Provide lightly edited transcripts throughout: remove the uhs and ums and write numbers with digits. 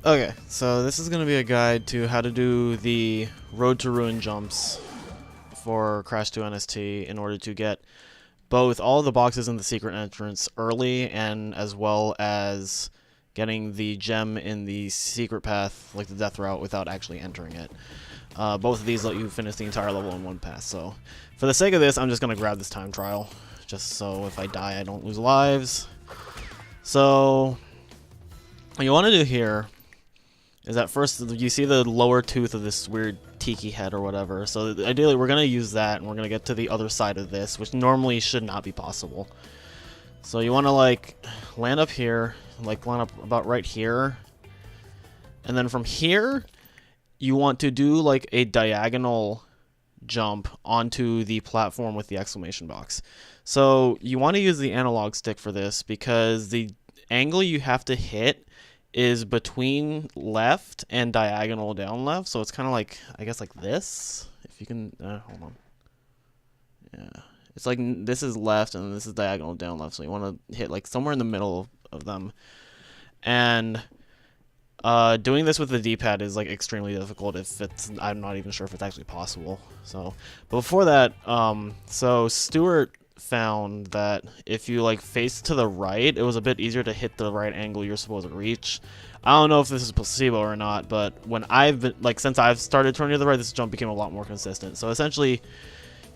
Okay, so this is going to be a guide to how to do the Road to Ruin jumps for Crash 2 NST in order to get both all the boxes in the secret entrance early and as well as getting the gem in the secret path, like the death route, without actually entering it. Both of these let you finish the entire level in one pass, so for the sake of this, I'm just going to grab this time trial, just so if I die I don't lose lives. So what you want to do here is that first you see the lower tooth of this weird tiki head or whatever. So ideally we're going to use that and we're going to get to the other side of this, which normally should not be possible. So you want to like land up here, like line up about right here. And then from here, you want to do like a diagonal jump onto the platform with the exclamation box. So you want to use the analog stick for this because the angle you have to hit is between left and diagonal down left, so it's kind of like, I guess, like this. If you can, hold on. Yeah, it's like this is left and this is diagonal down left, so you want to hit like somewhere in the middle of them. And doing this with the D-pad is like extremely difficult. If it's, I'm not even sure if it's actually possible. So, but before that, so Stuart found that if you like face to the right, it was a bit easier to hit the right angle you're supposed to reach. I don't know if this is placebo or not, but when I've been, like, since I've started turning to the right, this jump became a lot more consistent. So essentially,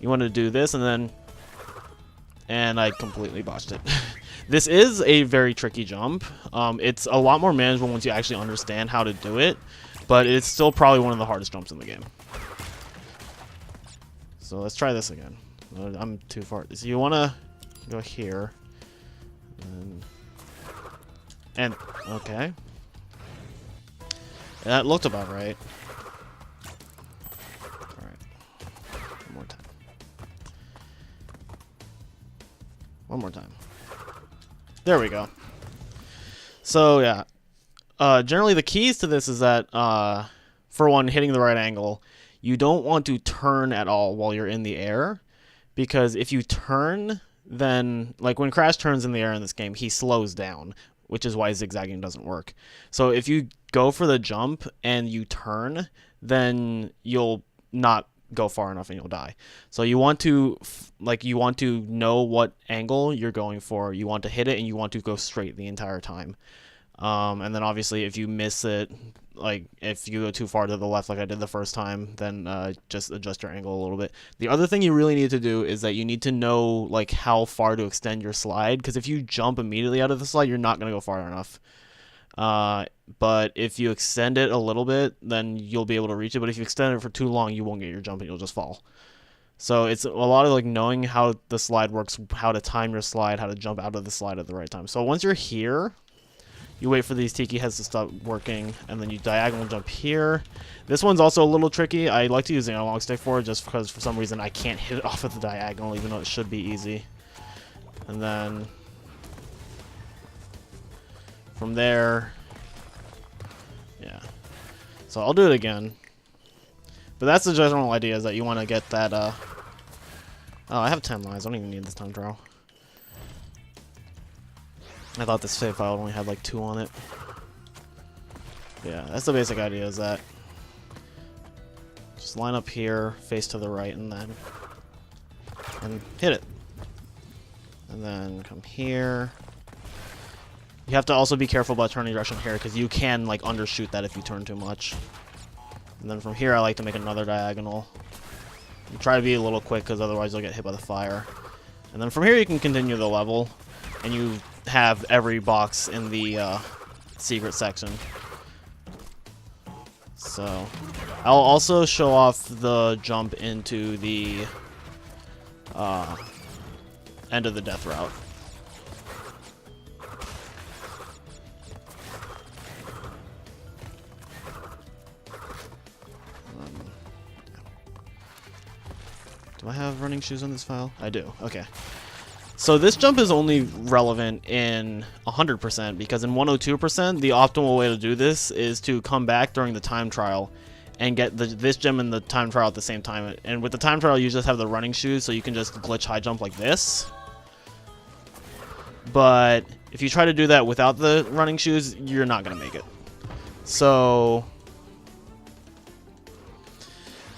you want to do this and I completely botched it. This is a very tricky jump. It's a lot more manageable once you actually understand how to do it, but it's still probably one of the hardest jumps in the game. So let's try this again. I'm too far. So you want to go here. And okay. That looked about right. Alright. One more time. One more time. There we go. So yeah. Generally the keys to this is that, for one, hitting the right angle, you don't want to turn at all while you're in the air. Because if you turn, then, like when Crash turns in the air in this game, he slows down, which is why zigzagging doesn't work. So if you go for the jump and you turn, then you'll not go far enough and you'll die. So you want to, you want to know what angle you're going for. You want to hit it and you want to go straight the entire time. And then obviously if you miss it, like if you go too far to the left like I did the first time, then just adjust your angle a little bit. The other thing you really need to do is that you need to know like how far to extend your slide, because if you jump immediately out of the slide, you're not going to go far enough. But if you extend it a little bit, then you'll be able to reach it. But if you extend it for too long, you won't get your jump and you'll just fall. So it's a lot of like knowing how the slide works, how to time your slide, how to jump out of the slide at the right time. So once you're here, you wait for these tiki heads to stop working, and then you diagonal jump here. This one's also a little tricky. I like to use the analog stick for it just because for some reason I can't hit it off of the diagonal, even though it should be easy. And then from there, yeah. So I'll do it again. But that's the general idea, is that you want to get that, oh, I have 10 lives. I don't even need this time trial. I thought this save file only had like 2 on it. Yeah, that's the basic idea, is that just line up here, face to the right, and hit it. And then come here. You have to also be careful about turning direction here, because you can like undershoot that if you turn too much. And then from here I like to make another diagonal. You try to be a little quick, because otherwise you'll get hit by the fire. And then from here you can continue the level, and you have every box in the secret section. So I'll also show off the jump into the end of the death route. Do I have running shoes on this file? I do. Okay. So this jump is only relevant in 100%, because in 102%, the optimal way to do this is to come back during the time trial and get this gem and the time trial at the same time. And with the time trial, you just have the running shoes, so you can just glitch high jump like this. But if you try to do that without the running shoes, you're not going to make it. So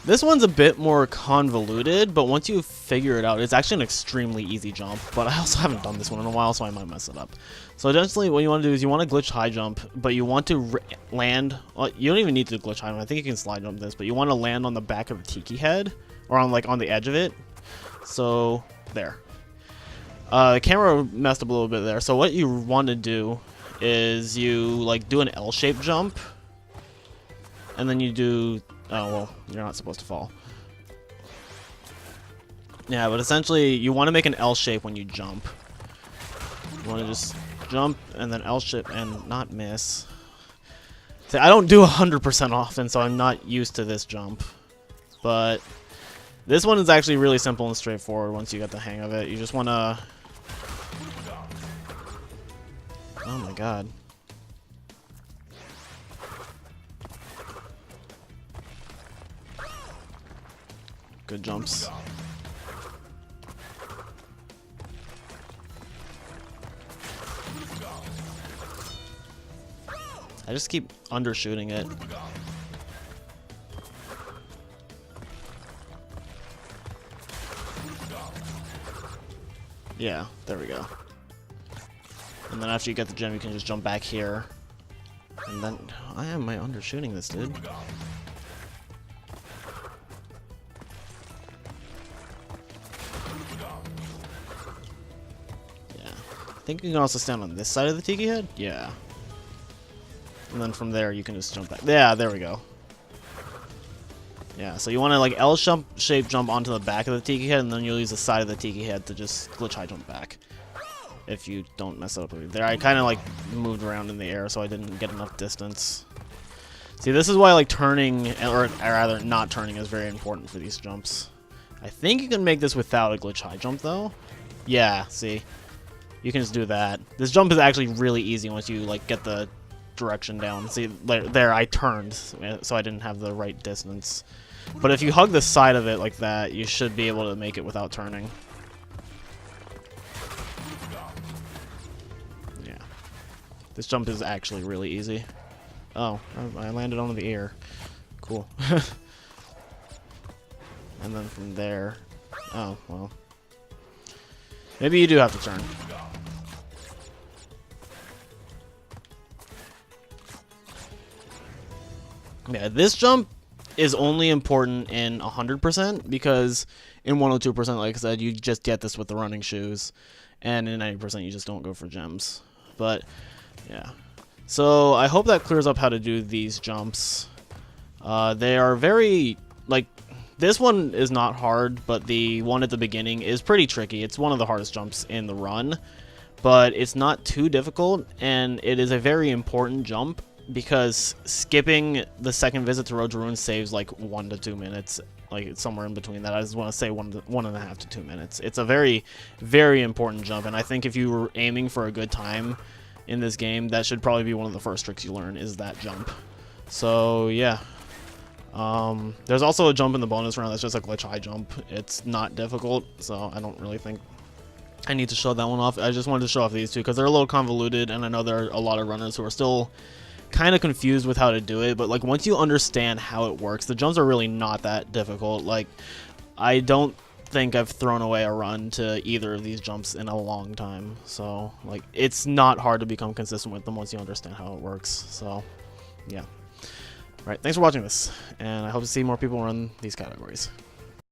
this one's a bit more convoluted, but once you figure it out, it's actually an extremely easy jump. But I also haven't done this one in a while, so I might mess it up. So essentially what you want to do is you want to glitch high jump, but you want to land... Well, you don't even need to glitch high jump. I think you can slide jump this, but you want to land on the back of the tiki head, or on on the edge of it. So there. The camera messed up a little bit there. So what you want to do is you like do an L-shaped jump, and then you do... Oh, well, you're not supposed to fall. Yeah, but essentially, you want to make an L shape when you jump. You want to just jump, and then L shape, and not miss. See, I don't do 100% often, so I'm not used to this jump. But this one is actually really simple and straightforward once you get the hang of it. You just want to... Oh my god. Good jumps. I just keep undershooting it. Yeah, there we go. And then after you get the gem, you can just jump back here. And then... I am undershooting this, dude. I think you can also stand on this side of the tiki head. Yeah. And then from there, you can just jump back. Yeah, there we go. Yeah, so you want to like L-shape jump onto the back of the tiki head, and then you'll use the side of the tiki head to just glitch high jump back. If you don't mess up there. I kind of like moved around in the air, so I didn't get enough distance. See, this is why like turning, or rather not turning, is very important for these jumps. I think you can make this without a glitch high jump, though. Yeah, see? You can just do that. This jump is actually really easy once you like get the direction down. See, there I turned, so I didn't have the right distance. But if you hug the side of it like that, you should be able to make it without turning. Yeah. This jump is actually really easy. Oh, I landed on the ear. Cool. And then from there... Oh, well. Maybe you do have to turn. Yeah, this jump is only important in 100% because in 102%, like I said, you just get this with the running shoes, and in 90% you just don't go for gems. But yeah, so I hope that clears up how to do these jumps. They are very like this one is not hard, but the one at the beginning is pretty tricky. It's one of the hardest jumps in the run, but it's not too difficult, and it is a very important jump. Because skipping the second visit to Road to Ruin saves like 1 to 2 minutes, like it's somewhere in between that. I just want to say 1.5 to 2 minutes. It's a very, very important jump, and I think if you were aiming for a good time in this game, that should probably be one of the first tricks you learn is that jump. So yeah, there's also a jump in the bonus round that's just a glitch high jump. It's not difficult, so I don't really think I need to show that one off. I just wanted to show off these two because they're a little convoluted, and I know there are a lot of runners who are still kind of confused with how to do it, but like once you understand how it works, the jumps are really not that difficult. Like I don't think I've thrown away a run to either of these jumps in a long time, so like it's not hard to become consistent with them once you understand how it works. So yeah, all right, thanks for watching this, and I hope to see more people run these categories.